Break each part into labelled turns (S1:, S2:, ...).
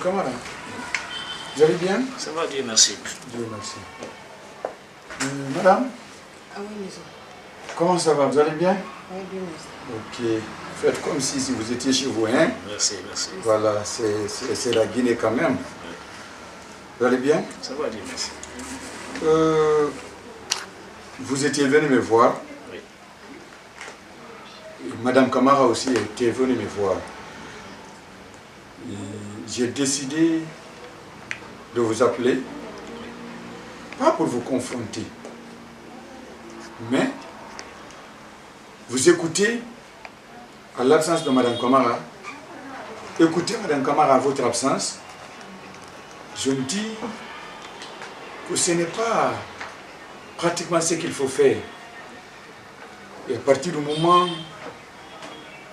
S1: Camarade, vous allez bien?
S2: Ça va, Dieu merci.
S1: Dieu merci. Madame?
S3: Ah oui, maison.
S1: Comment ça va? Vous allez bien?
S3: Oui, Dieu merci.
S1: Ok. Faites comme si vous étiez chez vous, hein?
S2: Merci, merci.
S1: Voilà, c'est la Guinée quand même.
S2: Oui.
S1: Vous allez bien?
S2: Ça va, Dieu merci.
S1: Vous étiez venu me voir.
S2: Oui.
S1: Et Madame Camara aussi était venue me voir. J'ai décidé de vous appeler, pas pour vous confronter, mais vous écoutez à l'absence de Madame Camara, écoutez Madame Camara à votre absence. Je me dis que ce n'est pas pratiquement ce qu'il faut faire. Et à partir du moment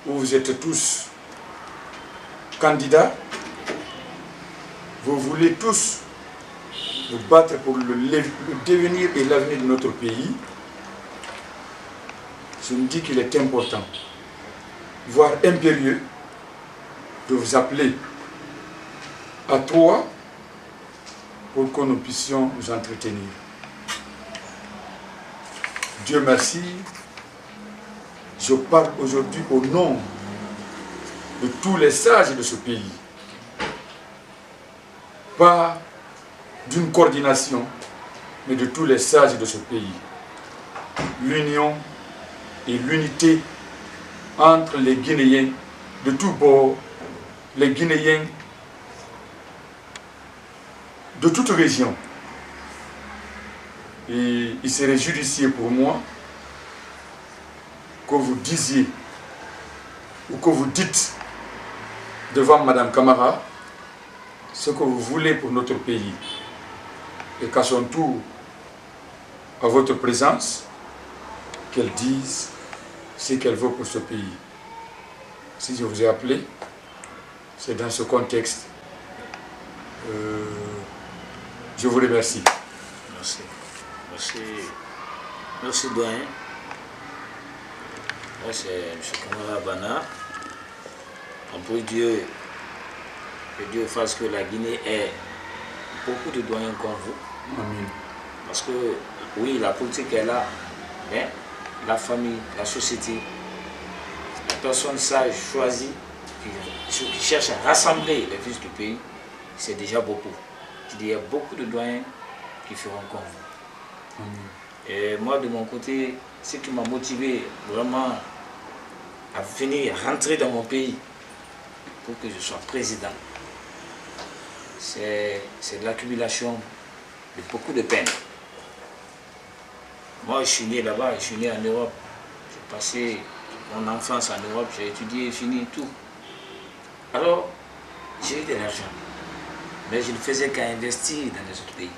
S1: où vous êtes tous candidats, vous voulez tous vous battre pour le devenir et l'avenir de notre pays, je me dis qu'il est important, voire impérieux, de vous appeler à trois pour que nous puissions nous entretenir. Dieu merci, je parle aujourd'hui au nom de tous les sages de ce pays. Pas d'une coordination, mais de tous les sages de ce pays. L'union et l'unité entre les Guinéens de tous bords, les Guinéens de toute région. Et il serait judicieux pour moi que vous disiez ou que vous dites devant Madame Camara ce que vous voulez pour notre pays. Et qu'à son tour, à votre présence, qu'elle dise ce qu'elle veut pour ce pays. Si je vous ai appelé, c'est dans ce contexte. Je vous remercie.
S2: Merci. Merci. Merci, doyen. Moi, c'est M. Camara Bana. On prie Dieu que Dieu fasse que la Guinée ait beaucoup de doyens comme vous.
S1: Amen.
S2: Parce que, oui, la politique est là, mais la famille, la société, la personne sage, choisie, qui cherche à rassembler les fils du pays, c'est déjà beaucoup. Il y a beaucoup de doyens qui feront comme vous.
S1: Amen.
S2: Et moi, de mon côté, ce qui m'a motivé vraiment à venir rentrer dans mon pays pour que je sois président, c'est l'accumulation de beaucoup de peines. Moi, je suis né là-bas, je suis né en Europe. J'ai passé mon enfance en Europe, j'ai étudié, fini tout. Alors, j'ai eu de l'argent. Mais je ne faisais qu'à investir dans les autres pays.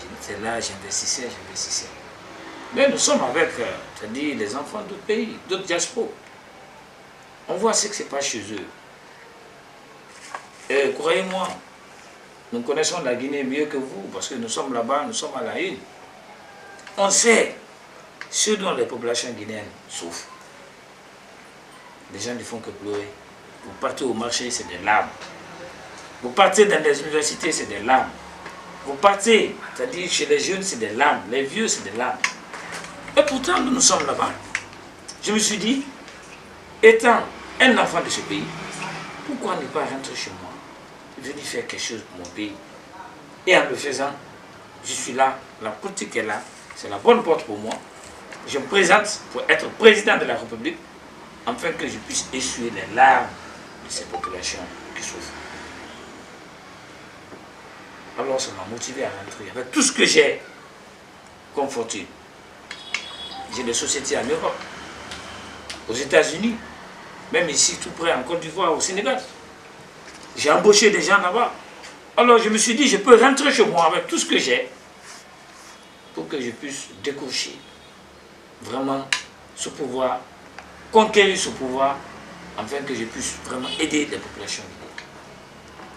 S2: J'étais là, j'investissais. Mais nous sommes avec, c'est-à-dire les enfants d'autres pays, d'autres diasporas. On voit ce qui se passe chez eux. Et croyez-moi, nous connaissons la Guinée mieux que vous, parce que nous sommes là-bas, nous sommes à la une. On sait ce dont les populations guinéennes souffrent. Les gens ne font que pleurer. Vous partez au marché, c'est des larmes. Vous partez dans les universités, c'est des larmes. Vous partez, c'est-à-dire chez les jeunes, c'est des larmes. Les vieux, c'est des larmes. Et pourtant, nous sommes là-bas. Je me suis dit, étant un enfant de ce pays, pourquoi ne pas rentrer chez moi, venir faire quelque chose pour mon pays? Et en le faisant, je suis là, la politique est là, c'est la bonne porte pour moi. Je me présente pour être président de la République, afin que je puisse essuyer les larmes de ces populations qui souffrent. Alors ça m'a motivé à rentrer avec tout ce que j'ai comme fortune. J'ai des sociétés en Europe, aux États-Unis, même ici tout près en Côte d'Ivoire, au Sénégal. J'ai embauché des gens là-bas. Alors je me suis dit, je peux rentrer chez moi avec tout ce que j'ai pour que je puisse décrocher vraiment ce pouvoir, conquérir ce pouvoir, afin que je puisse vraiment aider les populations.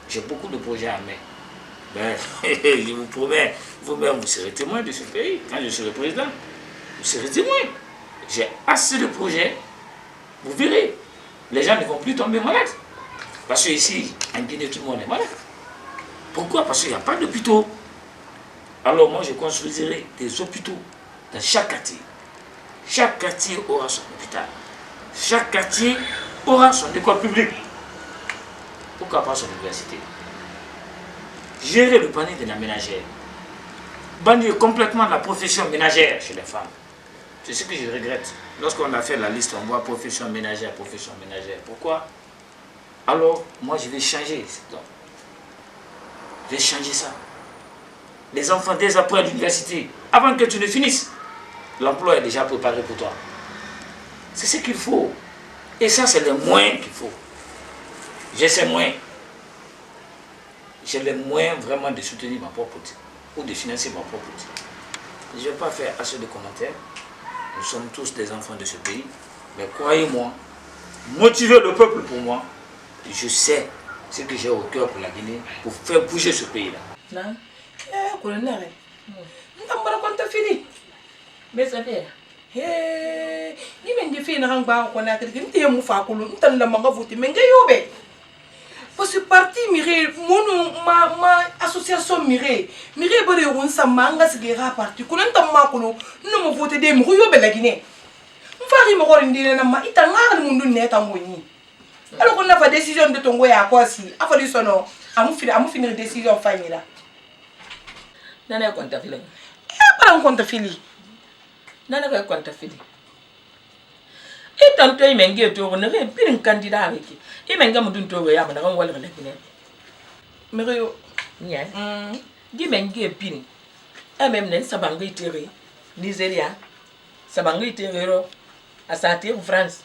S2: J'ai beaucoup de projets en main. Ben, je vous promets, vous-même, vous serez témoin de ce pays. Quand je serai président, vous serez témoin. J'ai assez de projets. Vous verrez, les gens ne vont plus tomber malades. Parce que ici, en Guinée, tout le monde est malade. Pourquoi? Parce qu'il n'y a pas d'hôpitaux. Alors moi, je construirai des hôpitaux dans chaque quartier. Chaque quartier aura son hôpital. Chaque quartier aura son école publique. Pourquoi pas son université? Gérer le panier de la ménagère. Bannir complètement la profession ménagère chez les femmes. C'est ce que je regrette. Lorsqu'on a fait la liste, on voit profession ménagère, profession ménagère. Pourquoi? Alors, moi, je vais changer. Je vais changer ça. Les enfants, dès après l'université, avant que tu ne finisses, l'emploi est déjà préparé pour toi. C'est ce qu'il faut. Et ça, c'est le moyen qu'il faut. J'ai ces moyens. J'ai les moyens vraiment de soutenir ma propre politique ou de financer ma propre politique. Je ne vais pas faire assez de commentaires. Nous sommes tous des enfants de ce pays. Mais croyez-moi, motiver le peuple pour moi, je sais ce que j'ai au cœur pour la Guinée, pour faire bouger ce pays-là.
S4: Non? Colonel, tu as fini. Mais ça fait. Ni men di fini hang ba ko na kadi nti mu fa ko lu tan la manga voti men ga yobe. Parce que parti mire monu ma association mire bare won sa manga sigera parti ko nan tam ma ko no mo voter de mu yobe la Guinée. Mfari mo ko ndine na ma ita ngal mundu neta ngoni. Alors qu'on a fait décision de ton à quoi si a fallu son nom amu finir décision famille là.
S5: Nana konta fili.
S4: Pas un compte fili.
S5: Nana ko konta fili. Et tanto i menge to ne re pin candidat avec. I menga mudun to ya ma na wala la kine.
S4: Mais yo
S5: nya. Di menge pin. A même ne sabanga itere. Nigeria. Sabanga itere ro. Asati France.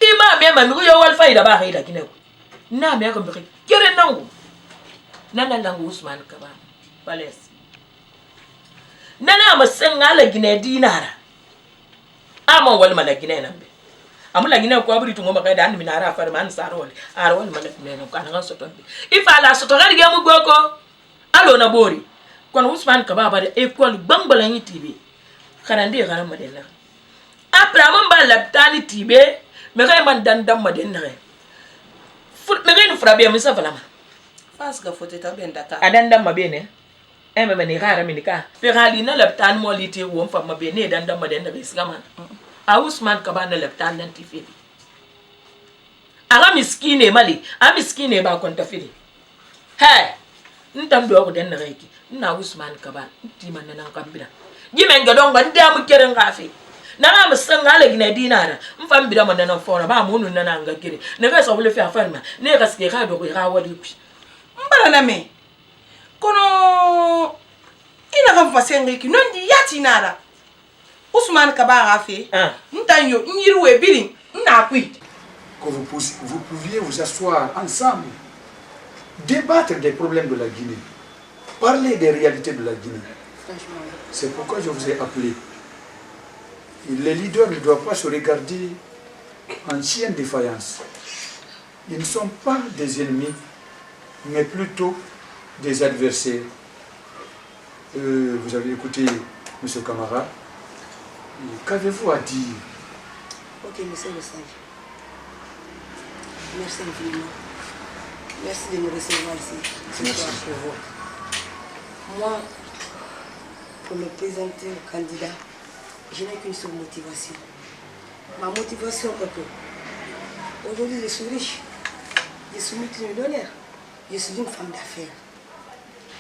S5: Ima me ma mi yo wal faida ba haida kine ko. Na me ko bi kere nangu. Nana langu Usman Kaba. Bales. Nana ma senga la Guinée dinara. Ama wal mala Guinée nambe. Amula Guinée ko abri tungo maka dan minara afar man sarol. Arwal mala Guinée no kana soto bi. Ifa la soto ga diga mu goko. Alo na bori. Kono Usman Kaba ba de école bambala yi tibi. Kana ndi gara madela. Après amon ba laptani tibe, me ga man dan dam madena. Fut me ga ni frabe mi sa valama.
S4: Parce que faut être bien d'accord.
S5: Adan dam mabene. Me ni gara minika. Pe gali na laptan mo liti wo fam mabene dan dam madena risgama. A Usman Kaba na laptan dan tifi. Aga miskine mali, a miskine ba konta fili. Hey, ntam do ko den na reki. Na Usman Kaba, ntima nan kambira. Jimen ga don ga ndam keren gafi. Na ma sanga la Guinée dinara. Mfam bida man nan fona ba munu nan nga kire. Ne ga so le faire farma. Ne ga ske ga do ko ga wali pi.
S4: Mbara na me. Kono ina ga fasenga ki non di yati nara. Ousmane Kaba a fait. Ntanyo nyirwe biri na kui.
S1: Que vous pouviez vous asseoir ensemble, débattre des problèmes de la Guinée, parler des réalités de la Guinée. C'est pourquoi je vous ai appelé. Les leaders ne doivent pas se regarder en chien de défaillance. Ils ne sont pas des ennemis, mais plutôt des adversaires. Vous avez écouté M. Camara. Qu'avez-vous à dire?
S3: Ok, monsieur le sage. Merci infiniment. Merci de me recevoir ici.
S1: Merci.
S3: Moi, pour me présenter au candidat, je n'ai qu'une seule motivation. Ma motivation est que aujourd'hui je suis riche, je suis multimillionnaire, je suis une femme d'affaires.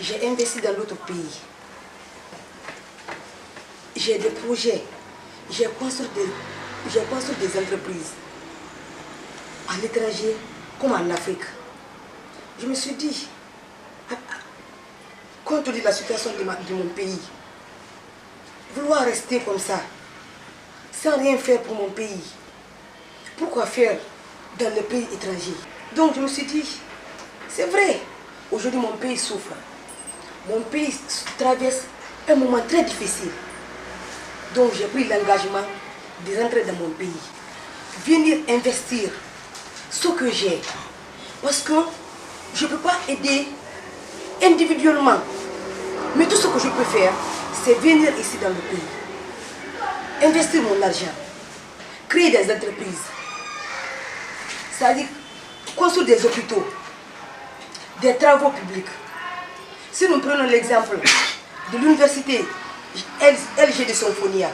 S3: J'ai investi dans d'autres pays. J'ai des projets, j'ai construit des entreprises à l'étranger comme en Afrique. Je me suis dit, compte tenu de la situation de mon pays, vouloir rester comme ça, sans rien faire pour mon pays, pourquoi faire dans le pays étranger? Donc je me suis dit, c'est vrai, aujourd'hui mon pays souffre. Mon pays traverse un moment très difficile. Donc j'ai pris l'engagement de rentrer dans mon pays, venir investir ce que j'ai. Parce que je ne peux pas aider individuellement. Mais tout ce que je peux faire, c'est venir ici dans le pays, investir mon argent, créer des entreprises. C'est-à-dire construire des hôpitaux, des travaux publics. Si nous prenons l'exemple de l'université LG de Symphonia,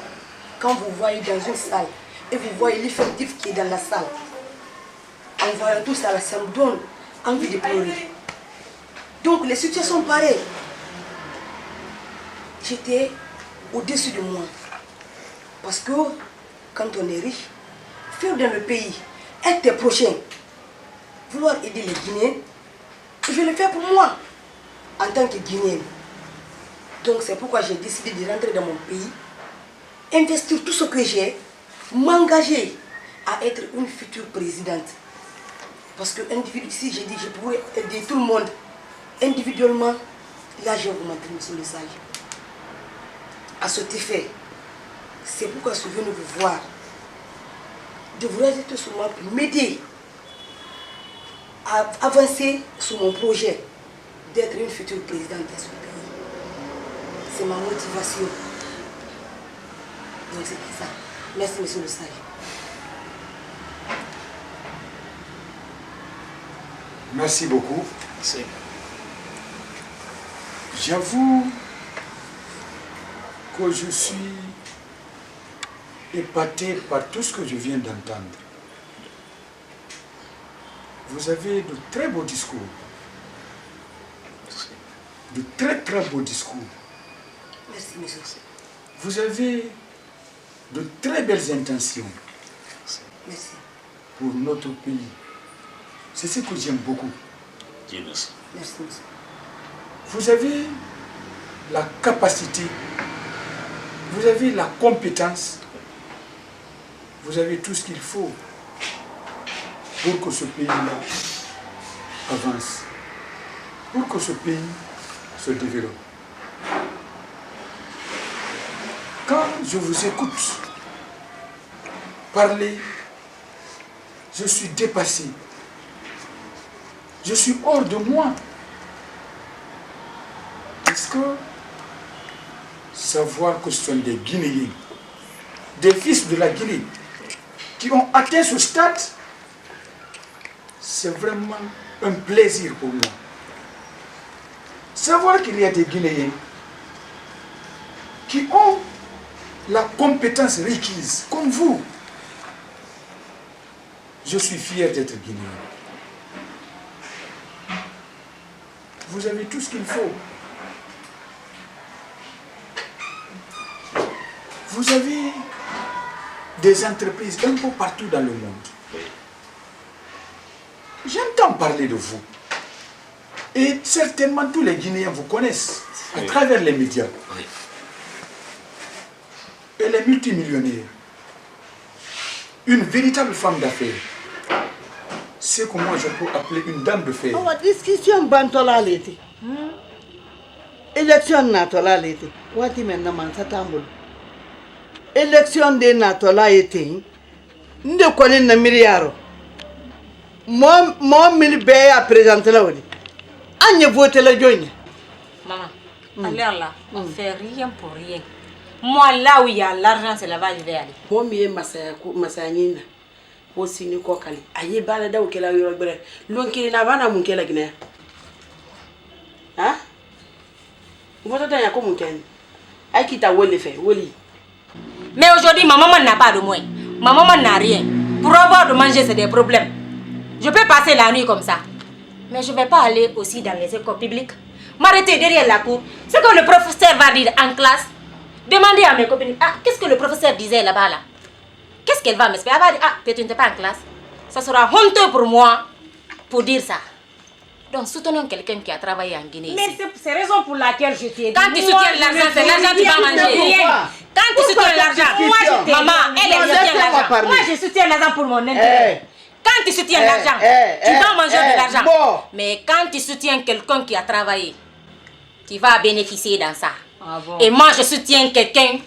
S3: quand vous voyez dans une salle et vous voyez l'effectif qui est dans la salle, en voyant tout ça, ça me donne envie de pleurer. Donc les situations pareilles, j'étais au-dessus de moi. Parce que quand on est riche, faire dans le pays, être tes prochains, vouloir aider les Guinéens, je vais le faire pour moi, en tant que Guinéenne. Donc c'est pourquoi j'ai décidé de rentrer dans mon pays, investir tout ce que j'ai, m'engager à être une future présidente. Parce que si j'ai dit que je pourrais aider tout le monde individuellement, là j'ai augmenté sur le sage. À cet effet, c'est pourquoi je suis venue vous voir, de vous rajouter sur moi pour m'aider à avancer sur mon projet d'être une future présidente de ce pays. C'est ma motivation. Donc c'est pour ça. Merci, monsieur le sage.
S1: Merci beaucoup.
S2: Merci.
S1: J'avoue que je suis épaté par tout ce que je viens d'entendre. Vous avez de très beaux discours.
S2: Merci.
S1: De très très beaux discours.
S3: Merci, monsieur.
S1: Vous avez de très belles intentions
S3: Merci.
S1: pour notre pays. C'est ce que j'aime beaucoup.
S2: Dieu merci.
S3: Merci, monsieur.
S1: Vous avez la capacité, vous avez la compétence, vous avez tout ce qu'il faut pour que ce pays-là avance, pour que ce pays se développe. Quand je vous écoute parler, je suis dépassé. Je suis hors de moi. Parce que savoir que ce sont des Guinéens, des fils de la Guinée, qui ont atteint ce stade, c'est vraiment un plaisir pour moi. Savoir qu'il y a des Guinéens qui ont la compétence requise, comme vous. Je suis fier d'être Guinéen. Vous avez tout ce qu'il faut. Vous avez des entreprises un peu partout dans le monde. J'entends parler de vous. Et certainement tous les Guinéens vous connaissent à travers les médias.
S2: Oui.
S1: Elle est multimillionnaire. Une véritable femme d'affaires. C'est que moi je peux appeler une dame de fer.
S6: Oh, discussion bantola l'été. Élection natola l'été. Wati menna mansa tambul. Élection de natola été. Nde koni na miliaro. Moi mil be à présenter là odi. Anye voter la joigne.
S7: Maman, à l'heure là, on fait rien pour rien. Moi là où il y a l'argent, c'est là-bas je vais aller.
S6: Moi mi masanyina. Ko sini ko kali aye bala daw kala yoro bere lonki na bana mun kala gine ha ngota tanya ko mun ken ay kita woli fe woli.
S7: Mais aujourd'hui ma maman n'a pas de moyens, ma maman n'a rien. Pour avoir de manger c'est des problèmes. Je peux passer la nuit comme ça, mais je vais pas aller aussi dans les écoles publiques, m'arrêter derrière la cour. Ce que le professeur va dire en classe, demander à mes copines, ah qu'est-ce que le professeur disait là-bas là. Qu'est-ce qu'elle va m'expliquer? Elle va dire, ah, peut-être tu n'es pas en classe. Ça sera honteux pour moi pour dire ça. Donc, soutenons quelqu'un qui a travaillé en Guinée.
S4: Mais c'est la raison pour laquelle je t'ai dit.
S7: Quand tu soutiens l'argent, c'est l'argent que tu vas manger. Quand tu soutiens l'argent, moi je t'ai maman, elle soutient l'argent. Moi je soutiens l'argent pour mon intérêt. Quand tu soutiens l'argent, tu vas manger de l'argent. Mais quand tu soutiens quelqu'un qui a travaillé, tu vas bénéficier dans ça.
S4: Ah bon?
S7: Et moi je soutiens quelqu'un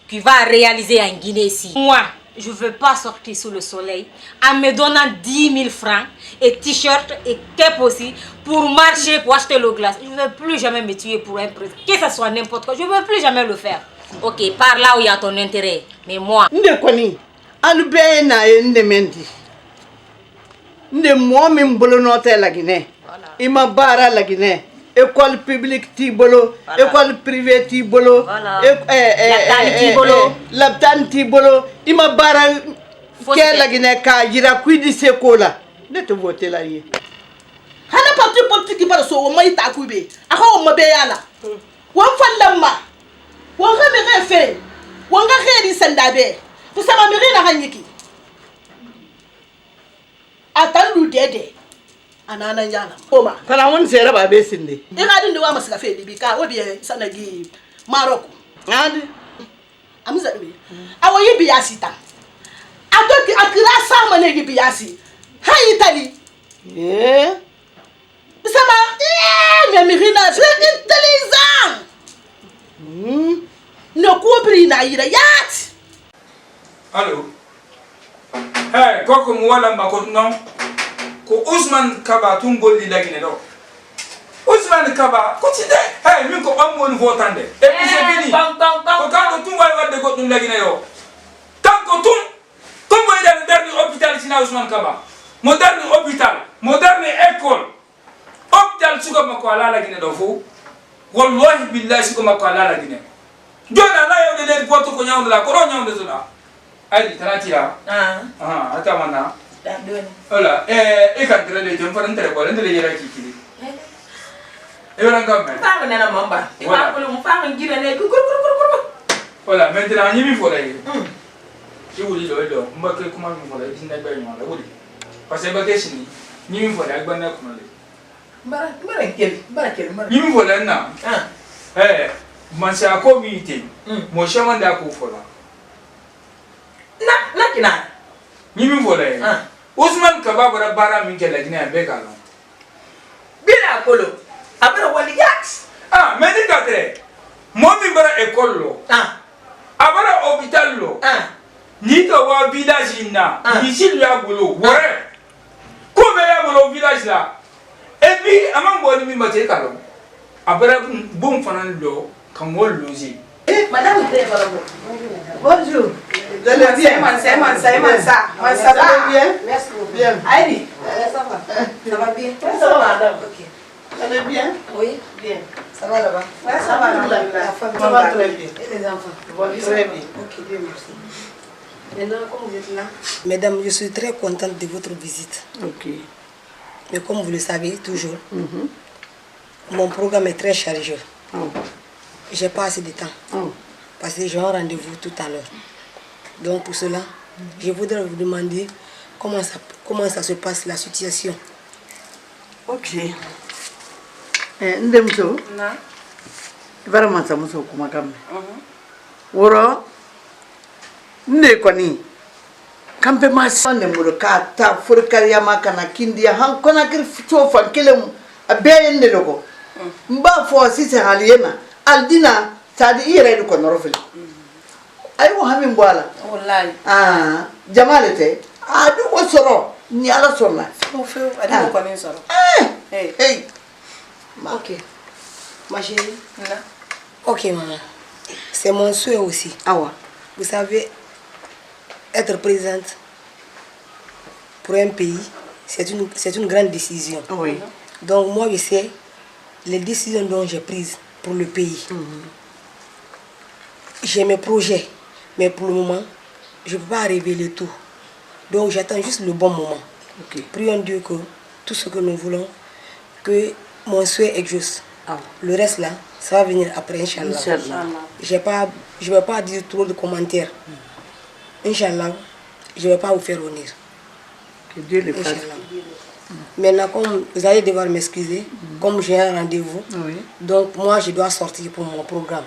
S7: qui va réaliser en Guinée ici. Moi, je ne veux pas sortir sous le soleil en me donnant 10 000 francs et t-shirt et cap aussi pour marcher, pour acheter le glace. Je ne veux plus jamais me tuer pour un prix. Que ce soit n'importe quoi, je ne veux plus jamais le faire. Ok, par là où il y a ton intérêt. Mais moi...
S6: Nde koni, anu be na nde menti.
S8: nde mo min bolo note la Guinée ima bara la Guinée école publique ti bolo école privée ti bolo laptan ti bolo ima bara ke la Guinée ka jira kuidi sekola ne te voter la ye
S4: hana parti politique bara so wo mai ta kube aka wo mabe yala won fallamma won ga me refe won ga kheri sandabe to sama mi rina hanyiki atandu dede anana yana oma
S8: kana won sere ba be sinde
S4: ina din wa masu kafe dibi ka obi sanagi Maroko
S8: andi
S4: amza bi awoyi biyasi ta atoki akira sama ne biyasi ha Italy sama mais mirina c'est intelligent no kubri na ira yat
S1: allo hey koko mu wala mbako non ko Ousmane Kaba tungoli la Guinée do Ousmane Kaba ko tide hey min ko amwon votande et puis c'est fini ko kanko tum way wadde ko dum la Guinée yo kanko tum comme way dans le dernier hôpital sina Ousmane Kaba moderne hôpital moderne école hôpital suko mako ala la Guinée do fo wallahi billahi suko mako ala la Guinée jona la yo de porte ko nyaawde la ko ro nyaawde zona ay tanatira ata mana voilà e kan tere le jom faran tere ko ndele yera kikili e wala ngam men
S5: fa na mamba e ba ko mu fa ngira ne ku
S1: voilà maintenant nyimi fo lay ci wuli do mbake kuma mi fo lay dinna bay ñu la wuli parce que ba keshini nyimi fo lay ak banna ko lay
S5: mbara kel
S1: nyimi fo lay na man sa ko mi te mo shaman da ko fo la
S5: na kina
S1: nyimi fo lay Ousmane Kaba bara min ke la Guinée be ka non
S5: bila kolo abara wali yat
S1: mais ni katre mo mi bara école lo abara hôpital lo ni to wa village na ni sil ya bolo wore ko be ya bolo village la et puis amam bo ni mi mate ka lo abara bon fanan lo kan wol loger
S3: madame bonjour.
S8: Vous allez bien?
S3: Ça va bien? Merci beaucoup.
S8: Bien.
S3: Aïdi, ça va? Ça va bien?
S8: Ça va, madame.
S3: Ok.
S8: Vous allez bien?
S3: Oui?
S8: Bien.
S3: Ça va là-bas?
S8: Ouais, ça va, madame.
S3: La famille
S8: Ça va très bien.
S3: Et les enfants?
S8: Très bien.
S3: Ok, bien, merci. Maintenant, comme vous êtes là, mesdames, je suis très contente de votre visite.
S8: Ok.
S3: Mais comme vous le savez toujours, mon programme est très chargé. Je n'ai pas assez de temps. Parce que j'ai un rendez-vous tout à l'heure. Donc pour cela, je voudrais vous demander comment ça se passe la situation.
S8: Ok. Ndemso.
S3: Na.
S8: Vraiment ça muso kuma kam. Woro. Ne koni. Kampe ma sande muro ka ta furkariya makana kindiya han kona kir fito fan kelem abeye ne logo. Mba fo sise haliyena aldina tadi ire ko norofil. Ay wo hamin boala
S3: Wallahi.
S8: Jamalete adu ko soro ni ala sonna
S3: On fait adu ko ni soro.
S8: Hey.
S3: OK. Ma chérie. Là. OK maman. C'est mon souhait aussi.
S8: Awa.
S3: Vous savez être présente pour un pays, c'est une grande décision.
S8: Oui.
S3: Donc moi je sais les décisions dont j'ai prises pour le pays. J'ai mes projets. Mais pour le moment, je ne peux pas révéler tout. Donc j'attends juste le bon moment.
S8: Okay.
S3: Prions Dieu que tout ce que nous voulons, que mon souhait est juste. Le reste là, ça va venir après, Inch'Allah. Je ne vais pas dire trop de commentaires. Inch'Allah, je ne vais pas vous faire honneur.
S8: Que Dieu le fasse.
S3: Maintenant, comme vous allez devoir m'excuser, comme j'ai un rendez-vous, donc moi je dois sortir pour mon programme.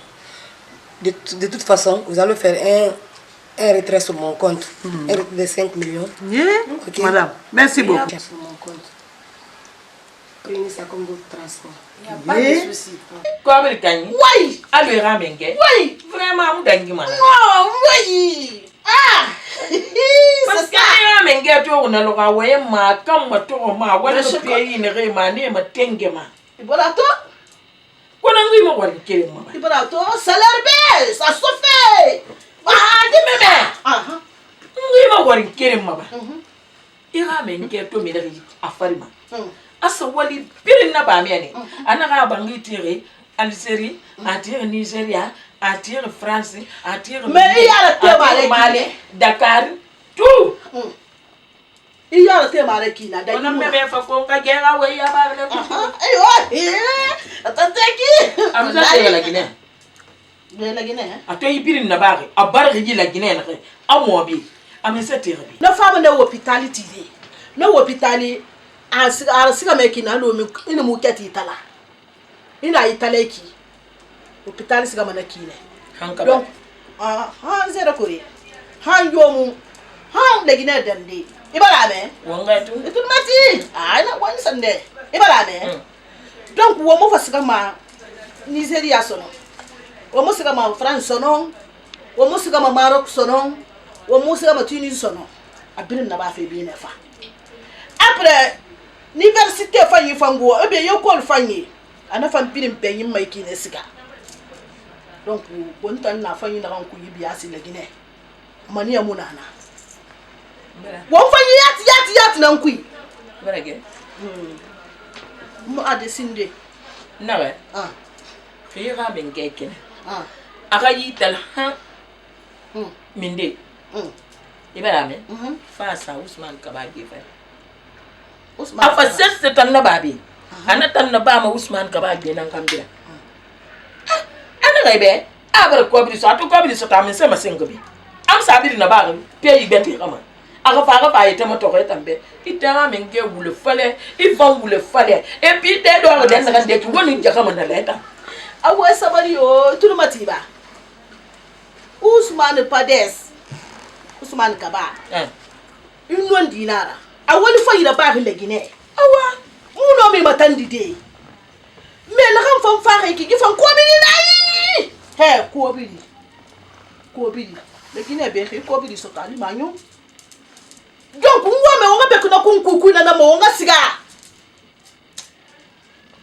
S3: De toute façon, vous allez faire un retrait sur mon compte, un retrait de 5 millions.
S8: Okay. Madame, merci beaucoup.
S3: Sur mon compte. Prenez ça comme votre transport.
S5: Il n'y a pas de souci. Quoi, gagner? Oui. Allez, ramener. Oui. Vraiment, vous gagnez, madame.
S4: Oh, oui.
S5: Parce que ramener, tu as le droit ma comme ma tour ma wala le pays ne remane ma tengema.
S4: Voilà toi.
S5: Qu'on a vu mon wali ma.
S4: Voilà toi, salaire baisse, ça se fait.
S5: Ah, dis-moi. Oui, ma wali ma. ira men ke to mi da afarima asa wali birin na ba mi ne anaka bangi tire Algérie atire Nigeria atire France atire
S6: mais il y a le
S5: Mali Dakar tout
S6: il y a le thème avec qui là
S5: on a même fa ko ka gera we ya ba le
S6: ayo atateki
S5: amza te la Guinée
S6: la Guinée
S5: atoy birin na ba a barri ji la Guinée na amobi amisa te rabi
S6: no femme de hôpital tv no hôpital a siga me kina lo mi ina mu kati tala ina itala ki hôpital siga mana kine
S5: hanka
S6: donc zero kore han yomu han le Guinée dande ibala me
S5: wanga tu
S6: itu mati na wani sande ibala me donc wo mo fasiga ma Nigeria sono wo mo siga ma France sono wo mo siga ma Maroc sono wo mo siga ma Tunis sono abin na ba fe bi na fa après université fanyi fango e be yokol fanyi ana fan pirim penyi mai kine siga donc bon tan na fanyi na kan ku yibi asi la Guinée mani ya munana won fanyi yati nan ku
S5: barage
S6: mo adesinde
S5: nawe khira men keken aga yital ha minde ibara me fa Ousmane Kabage fa afa sesse tan na babi ana tan na ba ma Ousmane Kabage nan kambira ana gaibe abar ko bi so to ko bi so ta men se masengobi am sabiri na ba pe yi beti kama aga fa ite mo to ko tambe itama men ke wule fale ifan wule fale e puis te do den na de tu woni jakama na leta
S6: awo sabari o tulu matiba Ousmane Pades Ousmane Kaba non dinara awali fa ira ba le Guinée awa muno mi matandi de me na kan fan fa ki fan ko bi ni he ko bi le Guinée be ko bi so tali manyo donc ngwa me wonga be kuna kunkuku na mo wonga siga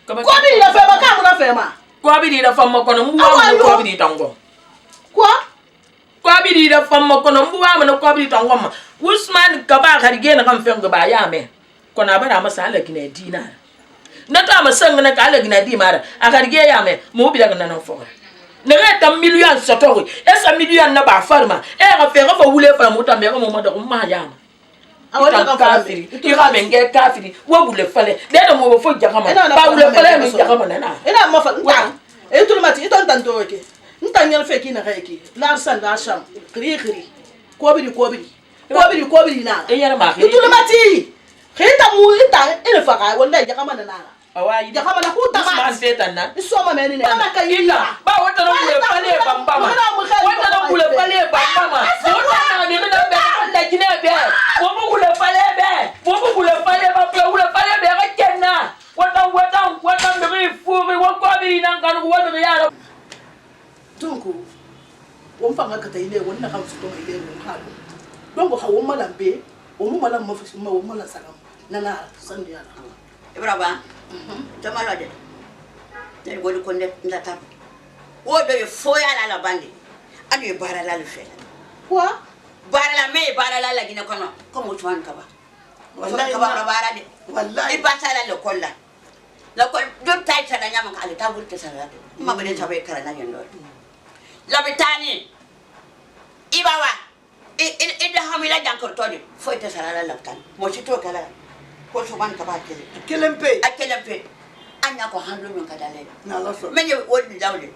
S6: ko bi la fe ba ka mu na fe ma
S5: ko bi da fam ko no mbuwa ko bi tango ko bi da fam ko no mbuwa mo ko bi tango ma Ousmane Kaba harige na kan fengo ba ya me ko na bara masa ala Guinée dina na ta masanga na ka ala Guinée di mara a harige ya me mo bi daga na fo ne ga tam million sotori esa million na ba farma e ga fe ga fa wule fa mo ta me ko mo da ko ma ya ma awata ka kafiri ira menge kafiri wo wule fale de da mo fo jakama ba wule fale mi jakama na
S6: ina ma fa nta e to mati ito ntanto ke nta nyal fe ki na ga ki la san da sham kri ko bi na
S5: e yara ma
S6: ito mati khita mu ita ina fa ga wallahi jakama na
S5: awai
S6: jakama na huta
S5: ma setan na
S6: so ma me ni na ka
S5: ita ba wata na wule fale bambama wata na wule fale bambama wata na ni na be la Guinée be wo bu wule fale ba pe wule fale be ga kenna wata me furi wo ko bi nan kan wo be ya
S6: donc won fa ga kata ile won na ka su to ile won ha donc ha won malambe o mu malam mafusi ma won malam salam nana sandi ala
S9: ibraba jamalo de ne godi ko ne ndata wo do fo ya la bandi adu bara la le fe
S6: quoi
S9: bara la Guinée kono comme Ousmane Kaba wallahi Kaba bara de wallahi ba sala le kolla la ko do tay sala nyama ka ale tabul te sala ma bade tabe kala na yendo la bitani ibawa ida hamila jankor todi fo te sala la laptan mo ci to kala ko Ousmane Kaba
S8: kelempe
S9: anya ko handlo min kadale
S8: na la so
S9: menye wodi dawde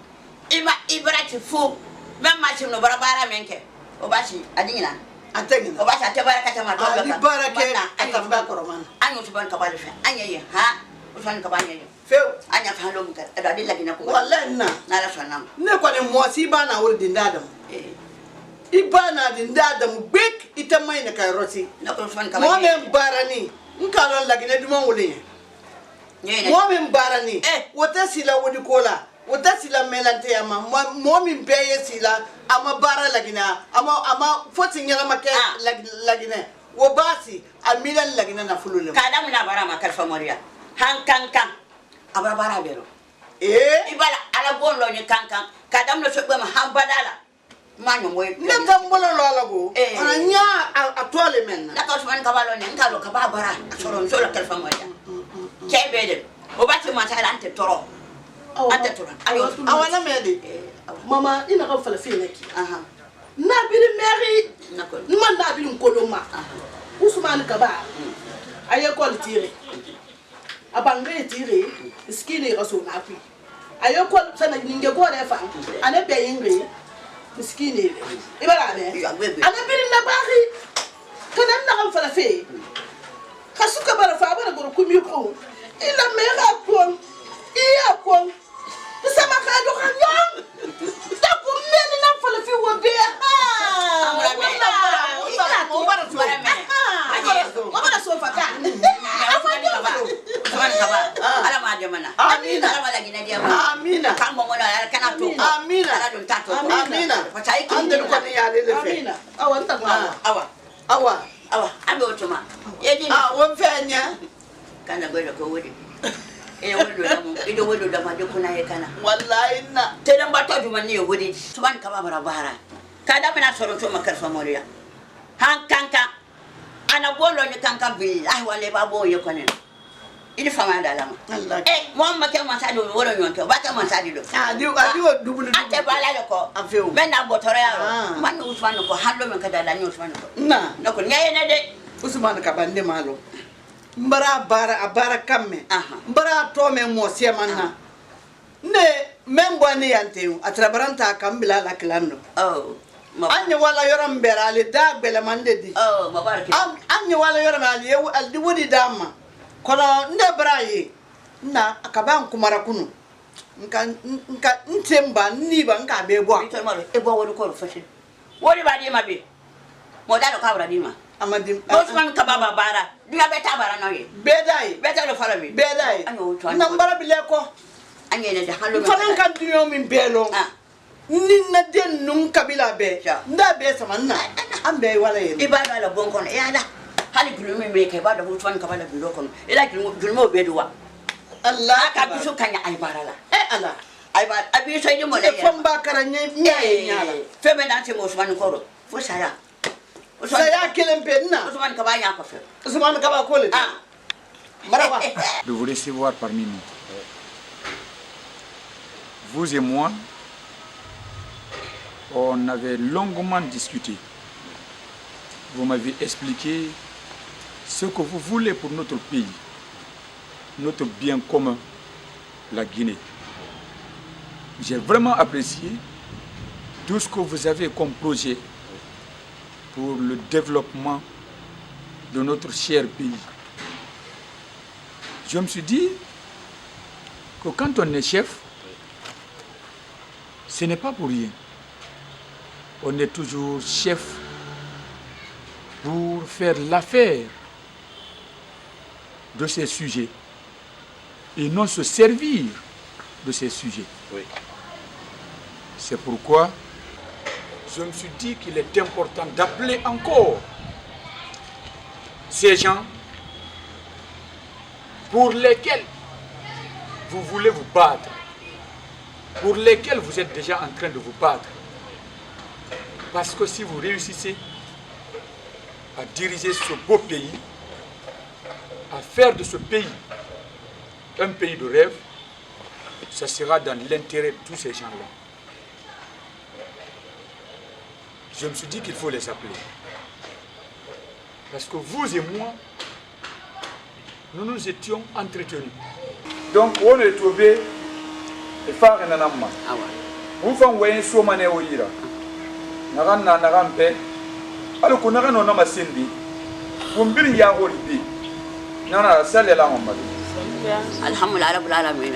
S9: ibrati fo même match no barabara menke o bashi adingina
S8: atengina
S9: o bashi atabaraka tama to
S8: ali barake atamba koromana
S9: anyo Ousmane Kaba le fe anya ye ha Ousmane Kaba anya ye
S8: feu
S9: anya ka handlo min kada de lagina ko
S8: wallahi na
S9: la so nam
S8: ne ko ne mo si bana wurdi ndadam ibana din dadam bek itamay na kay rosi
S9: na ko Ousmane Kaba
S8: mo men barani nkalo la Guinée duma wuli mo men barani wota sila wodi kola wota sila melante ama mo min beye sila ama bara la Guinée ama foti nyala make la Guinée wo basi a milan la Guinée na fulule
S9: kada muna bara ma kalfa moriya hankankan abara bara bero ibala ala bonlo ni kankan kada mno so bama hambadala Manu moy.
S8: Ne tambolo lolago. Anya a toile men.
S9: La Ousmane Kabalo ne ngalo kababara. Soron so la telefon moya. Kebede. O bati ma sala ante toro. Ante toro. Ayo.
S8: Awana mede. Mama ina ka fala fi neki. Aha. Na biri meri.
S9: Nako.
S8: Man na biri nkoloma. Ousmane Kaba. Aye ko tire. Abangre tire. Skini raso na api. Ayo ko sana ninge ko refa. Ane be yingre. Skini. Ibara be. Ane biri na bari. Kana na ka fala fi. Kasuka bara fa bara go kumi ko. Ila mera ko. Iya ko. Sama ka do kan yon. Ta ko meni na fala fi wo be.
S9: Amra me.
S8: Mama sofa ka.
S9: Tuan kaba. Ala ma de mana.
S8: Amina.
S9: Ala ma lagi na dia ma.
S8: Amina.
S9: Kan mo ngona kana to.
S8: Amina.
S9: Ala dun tato.
S8: Amina.
S9: Pachai ki.
S8: Ande ko ni ya le fe. Amina. Awa nta ma.
S9: Awa.
S8: Awa.
S9: Awa. Ambe otuma. Yeji.
S8: Won fe nya.
S9: Kana godo ko wodi. Wodo da mo. Ido wodo da ma de kuna ye kana.
S8: Wallahi na.
S9: Te dan ba to duma ne wodi. Tuan kaba bara. Kada mina soro to makar famoriya. Han kanka. Ana bolo ni kanka billahi wale ba boye konen. Ini fama dalama. Mo ma ke ma sadi woro nyonke ba ta ma sadi do.
S8: Adi dubulu.
S9: Ate bala le ko.
S8: Afeu.
S9: Benda botoro ya. Man Ousmane ko hallo men kada la ni Ousmane ko.
S8: Na.
S9: Nako nyaye ne de.
S8: Ousmane Kaba nde malo. Mbara abara kamme. Mbara to men mo se manna. Ne membo ne yante atrabaranta kambila la klando.
S9: Oh.
S8: Anya wala yoram berale da bele mande di.
S9: Oh, mabarke.
S8: Anya wala yoram ali aldi wodi dama. Kono nde braye. Na akaba nkumara kunu. Nka ntemba niba nka bebo.
S9: Ito malo ebo wodi ko fashe. Wodi ba di ma be. Mo da ko abra di ma.
S8: Amadim.
S9: Ousmane Kaba bara. Dia beta bara no ye.
S8: Bedai.
S9: Beta lo fala bi.
S8: Bedai. Na mbara bile ko.
S9: Anya ne de hallo.
S8: Fanan kan dunyo min belo. Ninna den nun kabila be nda be sama na ambe wala yin
S9: ibada la bon kono ya da hali gulumi me ke bada Ousmane Kaba la bilo kono ila gulmo be duwa Allah ka bisu kanya ay barala Allah ay bar abi so yimo le
S8: fam ba karanye nyala
S9: febe na te Ousmane Koro fo saya
S8: kelempe na
S9: Ousmane Kaba nya ko fe
S8: Ousmane Kaba ko le marawa
S1: de vous recevoir parmi nous. Vous et moi, on avait longuement discuté. Vous m'avez expliqué ce que vous voulez pour notre pays, notre bien commun, la Guinée. J'ai vraiment apprécié tout ce que vous avez comme projet pour le développement de notre cher pays. Je me suis dit que quand on est chef, ce n'est pas pour rien. On est toujours chef pour faire l'affaire de ces sujets et non se servir de ces sujets. Oui. C'est pourquoi je me suis dit qu'il est important d'appeler encore ces gens pour lesquels vous voulez vous battre, pour lesquels vous êtes déjà en train de vous battre. Parce que si vous réussissez à diriger ce beau pays, à faire de ce pays un pays de rêve, ça sera dans l'intérêt de tous ces gens-là. Je me suis dit qu'il faut les appeler. Parce que vous et moi, nous nous étions entretenus. Donc on est trouvé et faire un anama. Vous faites un voyage sur mané au ira. Nagan na nagan pe. Alors qu'on a un homme à Sindi. Vous me dites ya holibi. Nana salle la mamma.
S9: Alhamdulillah rabbil alamin.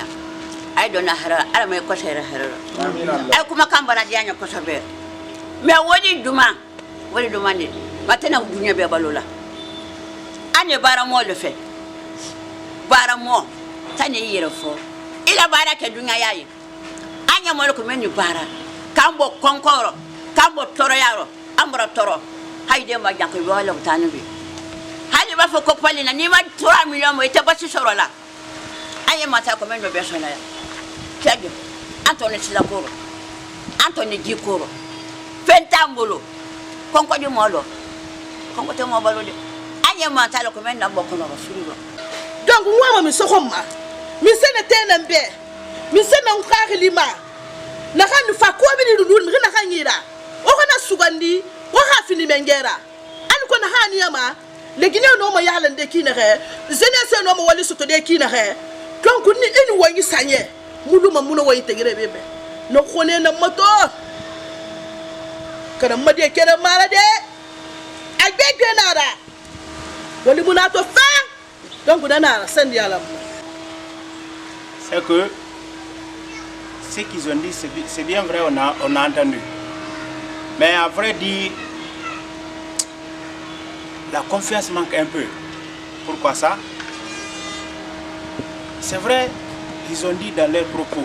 S9: Ay do na hara ala may ko sere hara. Amin Allah. Ay kuma kan bara dianya ko sabe. Mais woni duma ni. Matena dunya be balola. Ane bara mo le fait. Bara mo tane yire fo. Ila bara ke dunya yayi. Anya mo ko menu bara. Kambo konkoro, kambo toro yaro, ambra toro. Hayde ma janko wala tanu bi. Hayde ba fo ko pali na ni ma 3 millions mo ite basi sorola. Anya mata ko menu be sona ya. Tiago. Anthony Silakoro. Anthony Gikoro. Fentambolo. Conco du molo. Conco te mobalo de. Anya mantalo comme na boko no furigo.
S4: Donc moi me sokoma. Mi sene tenembe. Mi sene nkari lima. Na kan fa ko bi ni dun na kan yira. O kana sugandi, o ha fini mengera. An ko na hani yama. Le Guinéen no mo yalla de ki na re. Jeunesse no mo wali soto de ki na re. Donc ni eni woyi sanye. Mulu ma muno woyi tegere bebe. No khone na moto. Kana made kere malade. Agbe grenada. Wali munato fa. Donc dana sendi ala.
S10: C'est que ce qu'ils ont dit, c'est bien vrai, on a entendu. Mais à vrai dire, la confiance manque un peu. Pourquoi ça? C'est vrai, ils ont dit dans leurs propos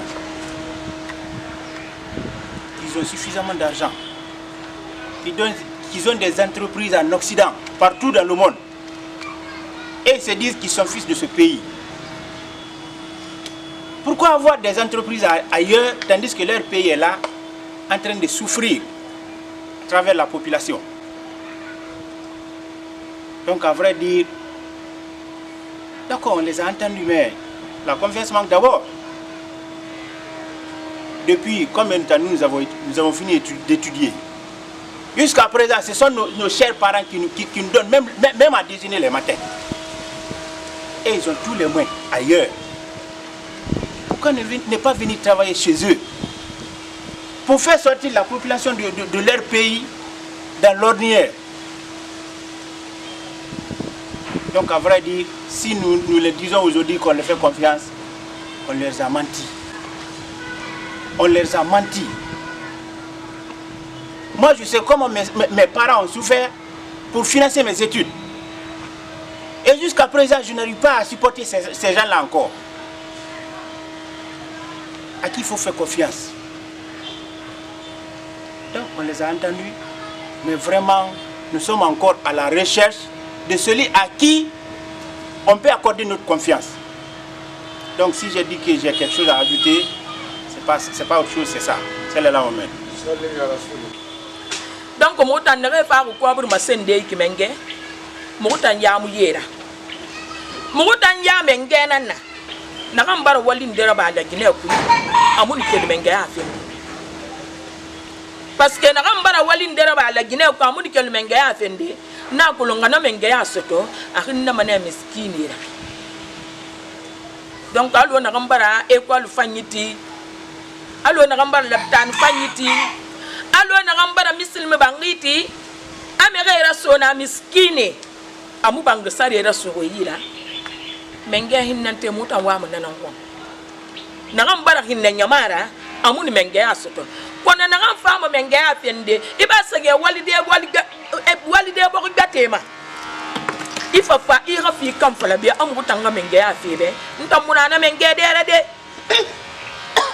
S10: qu'ils ont suffisamment d'argent, qu'ils ont des entreprises en Occident, partout dans le monde. Et ils se disent qu'ils sont fils de ce pays. Pourquoi avoir des entreprises ailleurs tandis que leur pays est là en train de souffrir à travers la population? Donc à vrai dire, d'accord, on les a entendus, mais la confiance manque d'abord. Depuis combien de temps nous avons fini d'étudier? Jusqu'à présent, ce sont nos chers parents qui nous donnent même à déjeuner les matins. Et ils ont tous les moyens ailleurs. Pourquoi ne pas venir travailler chez eux pour faire sortir la population de leur pays dans l'ordinaire? Donc à vrai dire, si nous les disons aujourd'hui qu'on leur fait confiance, on leur a menti. On leur a menti. Moi je sais comment mes parents ont souffert pour financer mes études. Et jusqu'à présent, je n'arrive pas à supporter ces gens-là encore. À qui il faut faire confiance? Donc on les a entendus, mais vraiment, nous sommes encore à la recherche de celui à qui on peut accorder notre confiance. Donc si j'ai dit que j'ai quelque chose à ajouter, c'est pas autre chose, c'est ça. C'est là où on mène.
S5: Donc mo tan ne fa ko ko bur masende ki menge mo tan ya mu yera mo tan ya menge nan na kan bar walin dera ba da gine ku amuni ke menge ya fe parce que na kan bar walin dera ba la gine ku amuni ke menge ya fe ndi na ko longa na menge ya soto akin na mané miskini ra donc alo na kan bara école fanyiti alo na kan bar laptan fanyiti alo na gambara misilme bangiti amere era sona miskine amu bang sari era so yila menge hinnante muta wa mun nan ko na gambara hinna nyamara amu ni menge asoto kona na gam fama menge afende ibasage walide bo gatema ifa fa ira fi kam fala bi amu tanga menge afebe ntamuna na menge dere de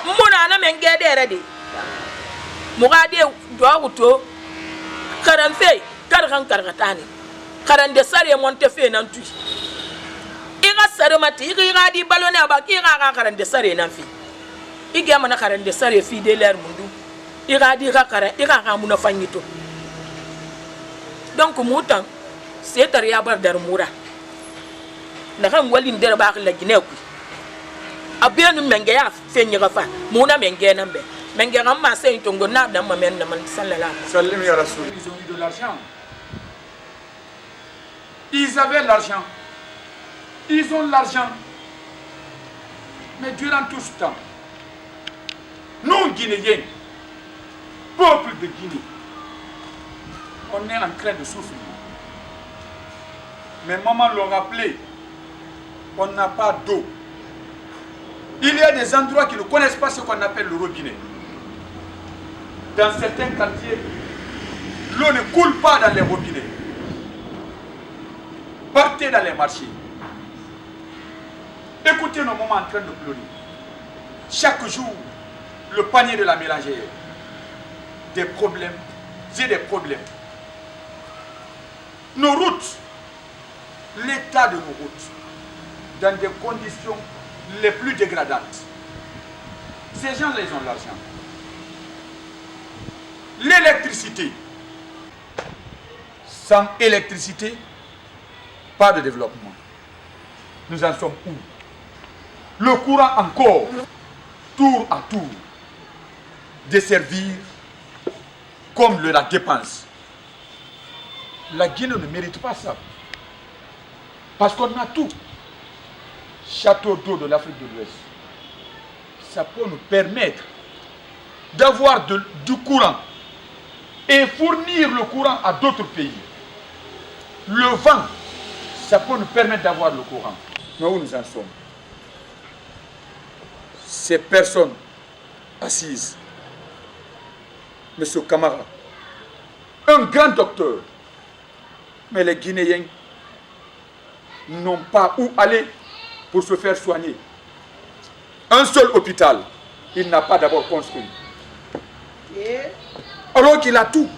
S5: muna na menge dere de mugade doaguto karanfe karkan kargatani karande sare monte fe nan tu iga sare mati iga di balone abaki iga karande sare nan fi iga mana karande sare fi de ler mundu iga di iga muna fanyito donc mutan setar ya bar dar mura na kan walin der ba la gineku abenu menge ya fe nyiga fa muna menge nambe. Ils ont eu
S1: de l'argent. Ils avaient l'argent. Ils ont l'argent. Mais durant tout ce temps, nous, Guinéens, peuple de Guinée, on est en train de souffrir. Mes mamans l'ont rappelé, on n'a pas d'eau. Il y a des endroits qui ne connaissent pas ce qu'on appelle le robinet. Dans certains quartiers, l'eau ne coule pas dans les robinets. Partez dans les marchés. Écoutez nos mamans en train de pleurer. Chaque jour, le panier de la mélangère. Des problèmes et des problèmes. Nos routes, l'état de nos routes, dans des conditions les plus dégradantes. Ces gens-là, ils ont l'argent. l'électricité. Sans électricité, pas de développement. Nous en sommes où? Le courant encore, tour à tour, desservir comme la dépense. La Guinée ne mérite pas ça. Parce qu'on a tout. Château d'eau de l'Afrique de l'Ouest. Ça peut nous permettre d'avoir du courant et fournir le courant à d'autres pays. Le vent, ça peut nous permettre d'avoir le courant. Mais où nous en sommes? Ces personnes assises, M. Camara, un grand docteur, mais les Guinéens n'ont pas où aller pour se faire soigner. Un seul hôpital, il n'a pas d'abord construit. Alors qu'il a tout.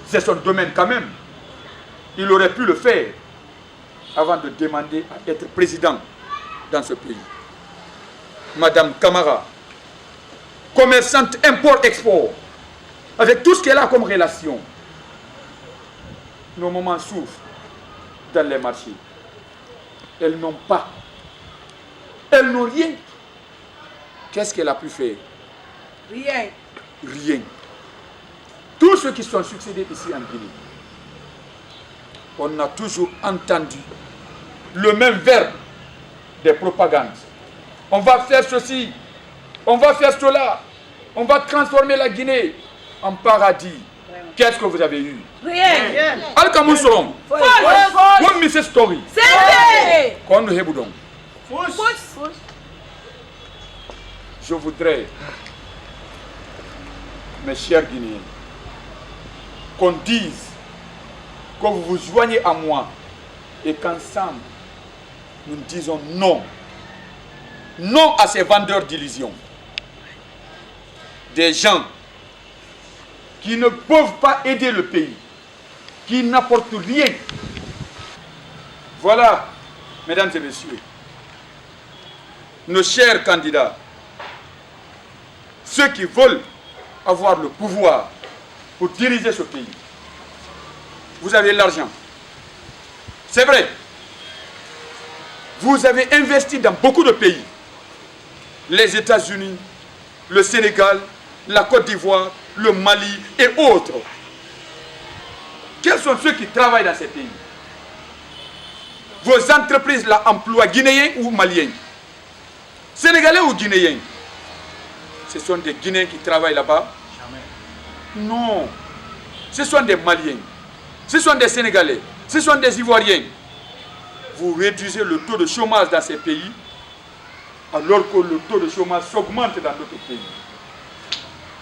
S1: C'est son domaine quand même. Il aurait pu le faire avant de demander à être président dans ce pays. Madame Camara, commerçante import-export, avec tout ce qu'elle a comme relation, nos mamans souffrent dans les marchés. Elles n'ont pas. Elles n'ont rien. Qu'est-ce qu'elle a pu faire?
S4: Rien.
S1: Rien. Tous ceux qui sont succédés ici en Guinée, on a toujours entendu le même verbe des propagandes. On va faire ceci, on va faire cela, on va transformer la Guinée en paradis. Qu'est-ce que vous avez eu?
S4: Rien.
S1: Al-Kamoun Solom. Comme Mrs. Story.
S4: C'est
S1: Qu'on nous héboudons. Je voudrais, mes chers Guinéens, qu'on dise que vous vous joignez à moi et qu'ensemble, nous disons non. Non à ces vendeurs d'illusions. Des gens qui ne peuvent pas aider le pays, qui n'apportent rien. Voilà, mesdames et messieurs, nos chers candidats, ceux qui veulent avoir le pouvoir pour diriger ce pays. Vous avez l'argent. C'est vrai. Vous avez investi dans beaucoup de pays. Les États-Unis, le Sénégal, la Côte d'Ivoire, le Mali et autres. Quels sont ceux qui travaillent dans ces pays? Vos entreprises là emploient Guinéens ou Maliens? Sénégalais ou Guinéens? Ce sont des Guinéens qui travaillent là-bas? Jamais. Non. Ce sont des Maliens. Ce sont des Sénégalais. Ce sont des Ivoiriens. Vous réduisez le taux de chômage dans ces pays alors que le taux de chômage s'augmente dans d'autres pays.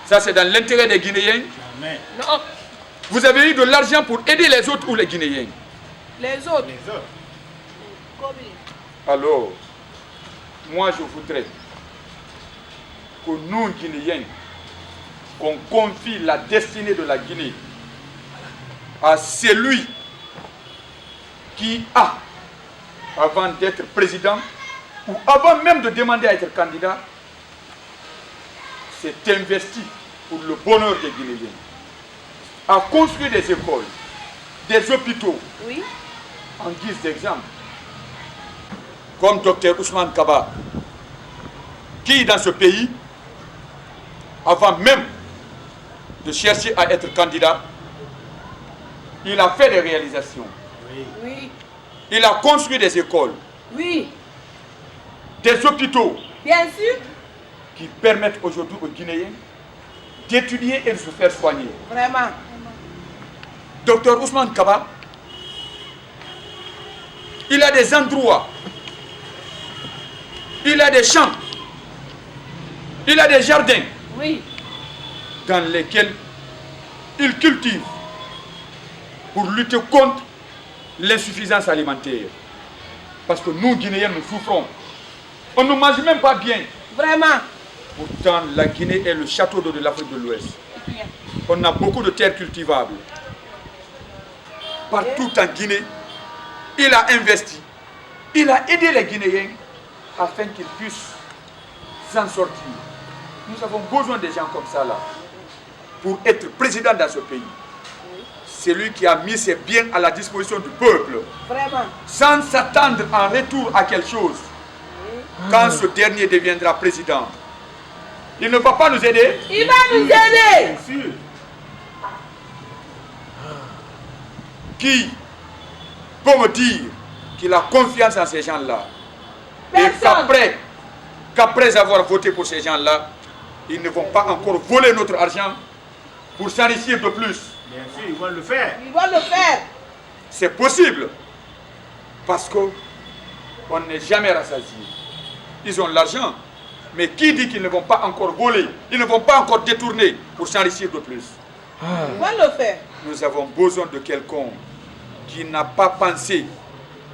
S1: Ça, c'est dans l'intérêt des Guinéens? Jamais. Non. Vous avez eu de l'argent pour aider les autres ou les Guinéens?
S4: Les autres.
S1: Alors, moi, je voudrais que nous, Guinéens, qu'on confie la destinée de la Guinée à celui qui a, avant d'être président, ou avant même de demander à être candidat, s'est investi pour le bonheur des Guinéens, a construit des écoles, des hôpitaux,
S4: oui,
S1: en guise d'exemple, comme Dr Ousmane Kaba, qui dans ce pays, avant même de chercher à être candidat, il a fait des réalisations.
S4: Oui.
S1: Il a construit des écoles.
S4: Oui.
S1: Des hôpitaux.
S4: Bien sûr.
S1: Qui permettent aujourd'hui aux Guinéens d'étudier et de se faire soigner.
S4: Vraiment.
S1: Docteur Ousmane Kaba, il a des endroits, il a des champs, il a des jardins,
S4: oui,
S1: dans lesquels il cultive pour lutter contre l'insuffisance alimentaire. Parce que nous, Guinéens, nous souffrons. On ne mange même pas bien.
S4: Vraiment.
S1: Pourtant, la Guinée est le château d'eau de l'Afrique de l'Ouest. On a beaucoup de terres cultivables. Partout en Guinée, il a investi. Il a aidé les Guinéens afin qu'ils puissent s'en sortir. Nous avons besoin des gens comme ça là. pour être président dans ce pays. C'est lui qui a mis ses biens à la disposition du peuple.
S6: Vraiment.
S1: Sans s'attendre en retour à quelque chose. Quand ce dernier deviendra président, il ne va pas nous aider.
S4: Il va nous aider.
S10: Bien sûr.
S1: Qui peut me dire qu'il a confiance en ces gens-là et qu'après avoir voté pour ces gens-là, ils ne vont pas encore voler notre argent pour s'enrichir de plus.
S10: Bien sûr, ils vont le faire.
S6: Ils vont le faire.
S1: C'est possible parce qu'on n'est jamais rassasié. Ils ont l'argent, mais qui dit qu'ils ne vont pas encore voler, ils ne vont pas encore détourner pour s'enrichir de plus.
S6: Ils vont le faire.
S1: Nous avons besoin de quelqu'un qui n'a pas pensé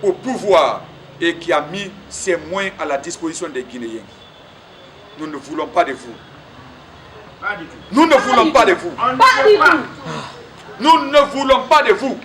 S1: au pouvoir et qui a mis ses moyens à la disposition des Guinéens. Nous ne voulons pas de vous.
S10: Pas du tout.
S1: Nous ne voulons pas de vous.
S10: On ne veut pas.
S1: Nous ne voulons pas de vous.